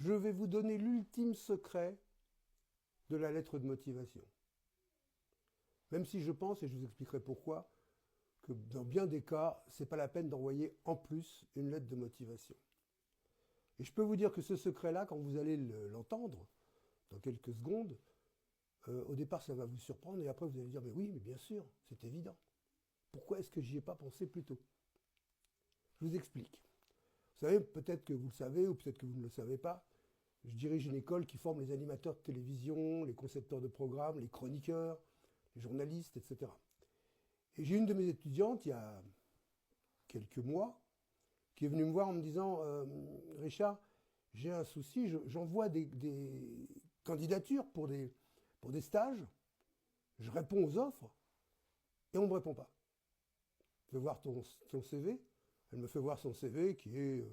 je vais vous donner l'ultime secret de la lettre de motivation. Même si je pense, et je vous expliquerai pourquoi, que dans bien des cas, ce n'est pas la peine d'envoyer en plus une lettre de motivation. Et je peux vous dire que ce secret-là, quand vous allez l'entendre, dans quelques secondes, au départ, ça va vous surprendre, et après, vous allez dire, mais oui, mais bien sûr, c'est évident. Pourquoi est-ce que j'y ai pas pensé plus tôt? Je vous explique. Vous savez, peut-être que vous le savez, ou peut-être que vous ne le savez pas, je dirige une école qui forme les animateurs de télévision, les concepteurs de programmes, les chroniqueurs, les journalistes, etc. Et j'ai une de mes étudiantes, il y a quelques mois, qui est venue me voir en me disant « Richard, j'ai un souci, j'envoie des candidatures pour des stages, je réponds aux offres, et on ne me répond pas. Je vais voir ton CV. » Elle me fait voir son CV qui est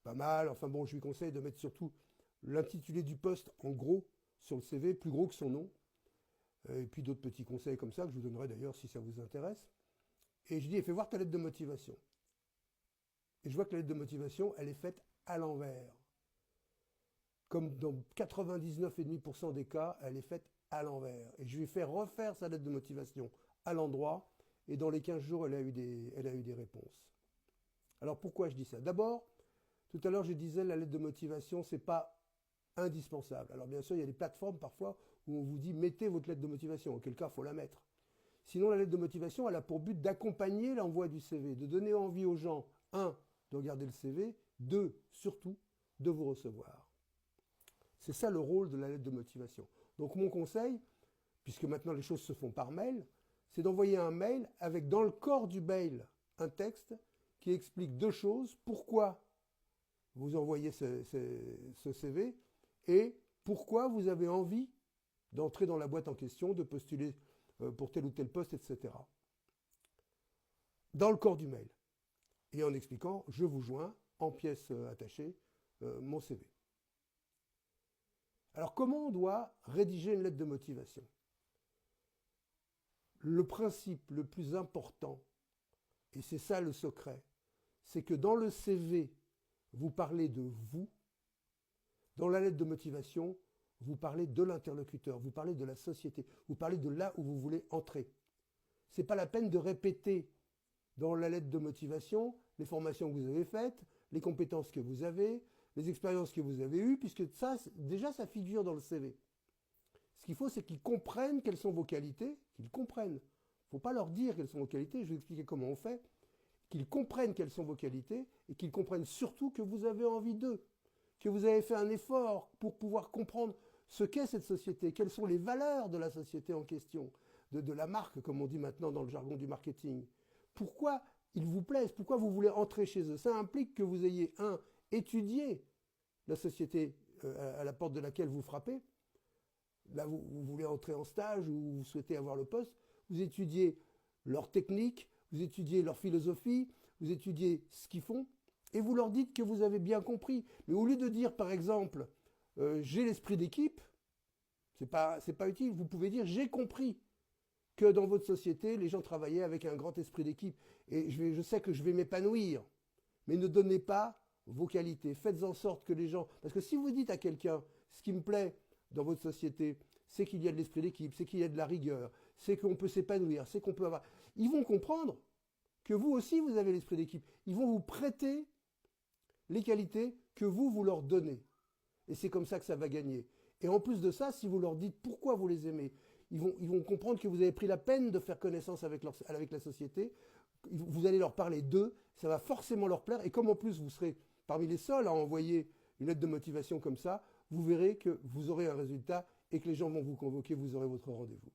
pas mal. Enfin bon, je lui conseille de mettre surtout l'intitulé du poste en gros sur le CV, plus gros que son nom. Et puis d'autres petits conseils comme ça que je vous donnerai d'ailleurs si ça vous intéresse. Et je dis, fais voir ta lettre de motivation. Et je vois que la lettre de motivation, elle est faite à l'envers. Comme dans 99,5% des cas, elle est faite à l'envers. Et je lui ai fait refaire sa lettre de motivation à l'endroit. Et dans les 15 jours, elle a eu des réponses. Alors pourquoi je dis ça? D'abord, tout à l'heure je disais la lettre de motivation, c'est pas indispensable. Alors bien sûr, il y a des plateformes parfois où on vous dit mettez votre lettre de motivation, auquel cas il faut la mettre. Sinon, la lettre de motivation, elle a pour but d'accompagner l'envoi du CV, de donner envie aux gens, un, de regarder le CV, deux, surtout, de vous recevoir. C'est ça le rôle de la lettre de motivation. Donc mon conseil, puisque maintenant les choses se font par mail, c'est d'envoyer un mail avec dans le corps du mail un texte qui explique deux choses. Pourquoi vous envoyez ce CV et pourquoi vous avez envie d'entrer dans la boîte en question, de postuler pour tel ou tel poste, etc. Dans le corps du mail. Et en expliquant, je vous joins, en pièce attachée, mon CV. Alors comment on doit rédiger une lettre de motivation? Le principe le plus important, et c'est ça le secret, c'est que dans le CV, vous parlez de vous. Dans la lettre de motivation, vous parlez de l'interlocuteur, vous parlez de la société, vous parlez de là où vous voulez entrer. Ce n'est pas la peine de répéter dans la lettre de motivation les formations que vous avez faites, les compétences que vous avez, les expériences que vous avez eues, puisque ça, déjà, ça figure dans le CV. Ce qu'il faut, c'est qu'ils comprennent quelles sont vos qualités, qu'ils comprennent. Il ne faut pas leur dire quelles sont vos qualités, je vais vous expliquer comment on fait. Qu'ils comprennent quelles sont vos qualités et qu'ils comprennent surtout que vous avez envie d'eux, que vous avez fait un effort pour pouvoir comprendre ce qu'est cette société, quelles sont les valeurs de la société en question, de la marque, comme on dit maintenant dans le jargon du marketing. Pourquoi ils vous plaisent, pourquoi vous voulez entrer chez eux. Ça implique que vous ayez, étudié la société à la porte de laquelle vous frappez. Là, vous voulez entrer en stage ou vous souhaitez avoir le poste. Vous étudiez leur technique, vous étudiez leur philosophie, vous étudiez ce qu'ils font, et vous leur dites que vous avez bien compris. Mais au lieu de dire, par exemple, j'ai l'esprit d'équipe, c'est pas utile. Vous pouvez dire, j'ai compris que dans votre société, les gens travaillaient avec un grand esprit d'équipe. Et je sais que je vais m'épanouir. Mais ne donnez pas vos qualités. Faites en sorte que les gens... Parce que si vous dites à quelqu'un, ce qui me plaît dans votre société, c'est qu'il y a de l'esprit d'équipe, c'est qu'il y a de la rigueur, c'est qu'on peut s'épanouir, c'est qu'on peut avoir... Ils vont comprendre que vous aussi, vous avez l'esprit d'équipe. Ils vont vous prêter les qualités que vous leur donnez. Et c'est comme ça que ça va gagner. Et en plus de ça, si vous leur dites pourquoi vous les aimez, ils vont comprendre que vous avez pris la peine de faire connaissance avec la société. Vous allez leur parler d'eux, ça va forcément leur plaire. Et comme en plus vous serez parmi les seuls à envoyer une lettre de motivation comme ça, vous verrez que vous aurez un résultat et que les gens vont vous convoquer, vous aurez votre rendez-vous.